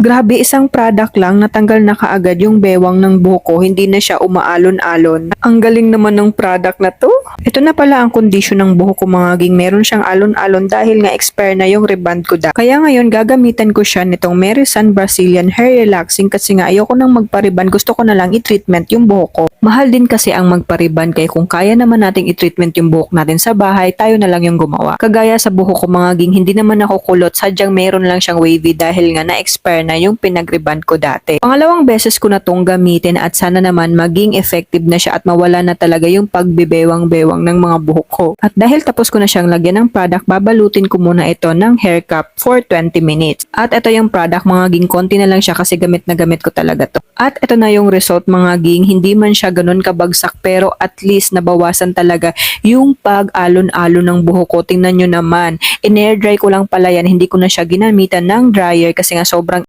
Grabe, isang product lang natanggal na kaagad yung bewang ng buhok ko, hindi na siya umaalon-alon. Ang galing naman ng product na to. Ito na pala ang kondisyon ng buhok ko mga ging, meron siyang alon-alon dahil nga expire na yung reband ko da. Kaya ngayon gagamitan ko siya nitong Merisan Brazilian Hair Relaxing kasi nga ayoko nang magpa-reband, gusto ko na lang i-treatment yung buhok ko. Mahal din kasi ang magpa-reband kaya kung kaya naman nating i-treatment yung buhok natin sa bahay, tayo na lang yung gumawa. Kagaya sa buhok ko mga ging, hindi naman ako kulot, sadyang meron lang siyang wavy dahil nga na-expire na yung pinag-reband ko dati. Pangalawang beses ko na tong gamitin at sana naman maging effective na siya at mawala na talaga yung pagbibewang-bewang ng mga buhok ko. At dahil tapos ko na siyang lagyan ng product, babalutin ko muna ito ng hair cap for 20 minutes. At ito yung product mga ging, konti na lang siya kasi gamit na gamit ko talaga to. At ito na yung result mga ging, hindi man siya ganun kabagsak pero at least nabawasan talaga yung pag-alon-alon ng buhok ko. Tingnan nyo naman, in-air dry ko lang pala yan, hindi ko na siya ginamitan ng dryer kasi nga sobrang